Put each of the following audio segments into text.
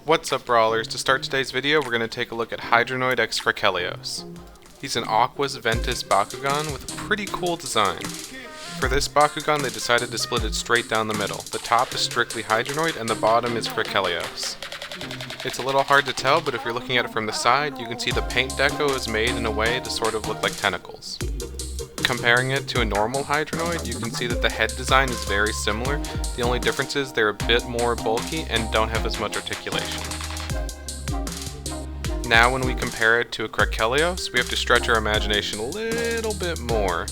What's up, Brawlers? To start today's video, we're going to take a look at Hydranoid x Krakelios. He's an Aquos Ventus Bakugan with a pretty cool design. For this Bakugan, they decided to split it straight down the middle. The top is strictly Hydranoid and the bottom is Krakelios. It's a little hard to tell, but if you're looking at it from the side, you can see the paint deco is made in a way to sort of look like tentacles. Comparing it to a normal Hydranoid, you can see that the head design is very similar. The only difference is they're a bit more bulky and don't have as much articulation. Now when we compare it to a Krakelios, we have to stretch our imagination a little bit more.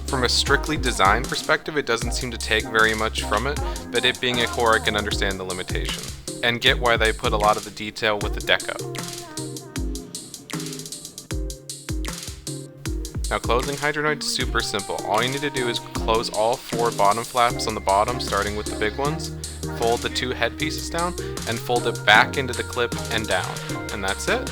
From a strictly design perspective, it doesn't seem to take very much from it, but it being a core, I can understand the limitation, and get why they put a lot of the detail with the deco. Now closing Hydranoid is super simple. All you need to do is close all 4 bottom flaps on the bottom, starting with the big ones, fold the 2 head pieces down, and fold it back into the clip and down. And that's it.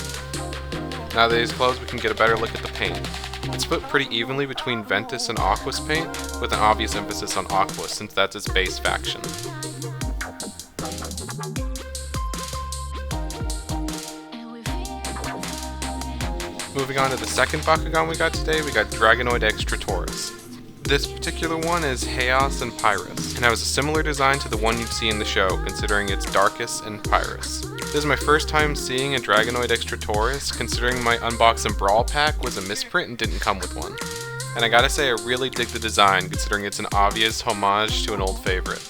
Now that he's closed, we can get a better look at the paint. It's split pretty evenly between Ventus and Aquos paint, with an obvious emphasis on Aquos since that's its base faction. Moving on to the second Bakugan we got today, we got Dragonoid x Tretorous. This particular one is Chaos and Pyrus, and has a similar design to the one you'd see in the show, considering it's Darkus and Pyrus. This is my first time seeing a Dragonoid x Tretorous, considering my Unbox and Brawl pack was a misprint and didn't come with one. And I gotta say, I really dig the design, considering it's an obvious homage to an old favorite.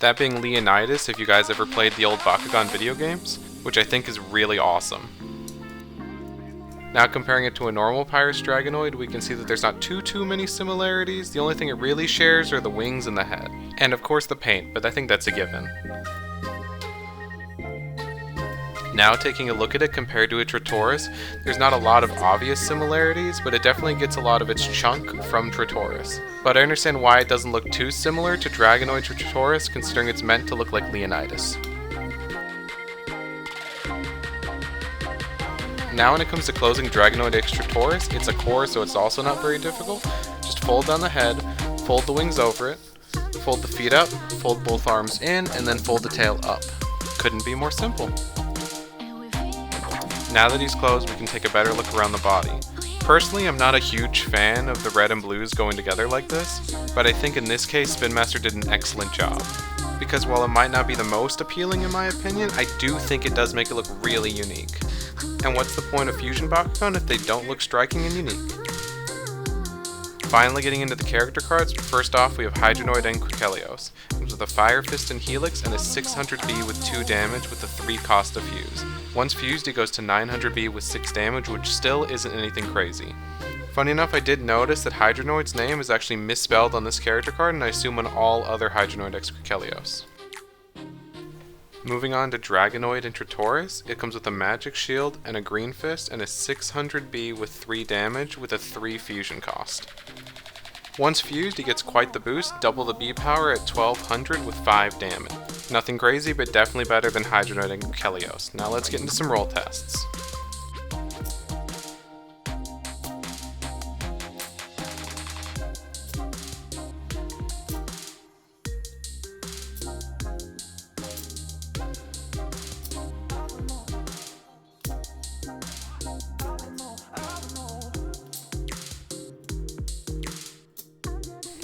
That being Leonidas, if you guys ever played the old Bakugan video games, which I think is really awesome. Now comparing it to a normal Pyrus Dragonoid, we can see that there's not too many similarities. The only thing it really shares are the wings and the head. And of course the paint, but I think that's a given. Now taking a look at it compared to a Tretorous, there's not a lot of obvious similarities, but it definitely gets a lot of its chunk from Tretorous. But I understand why it doesn't look too similar to Dragonoid or Tretorous, considering it's meant to look like Leonidas. Now when it comes to closing Dragonoid x Tretorous, it's a core, so it's also not very difficult. Just fold down the head, fold the wings over it, fold the feet up, fold both arms in, and then fold the tail up. Couldn't be more simple. Now that he's closed, we can take a better look around the body. Personally, I'm not a huge fan of the red and blues going together like this, but I think in this case Spin Master did an excellent job. Because while it might not be the most appealing in my opinion, I do think it does make it look really unique. And what's the point of Fusion Bakugan if they don't look striking and unique? Finally getting into the character cards, first off we have Hydranoid and Krakelios. Comes with a Fire Fist and Helix and a 600B with 2 damage with a 3 cost of fuse. Once fused he goes to 900B with 6 damage, which still isn't anything crazy. Funny enough, I did notice that Hydranoid's name is actually misspelled on this character card, and I assume on all other Hydranoid x Krakelios. Moving on to Dragonoid and Tretorous, it comes with a Magic Shield and a Green Fist and a 600B with 3 damage with a 3 fusion cost. Once fused, he gets quite the boost, double the B power at 1200 with 5 damage. Nothing crazy, but definitely better than Hydranoid and Krakelios. Now let's get into some roll tests.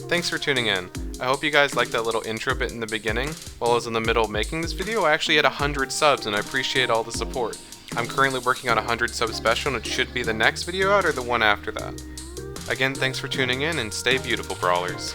Thanks for tuning in. I hope you guys liked that little intro bit in the beginning. While I was in the middle of making this video, I actually had 100 subs and I appreciate all the support. I'm currently working on a 100 sub special and it should be the next video out or the one after that. Again, thanks for tuning in and stay beautiful, Brawlers.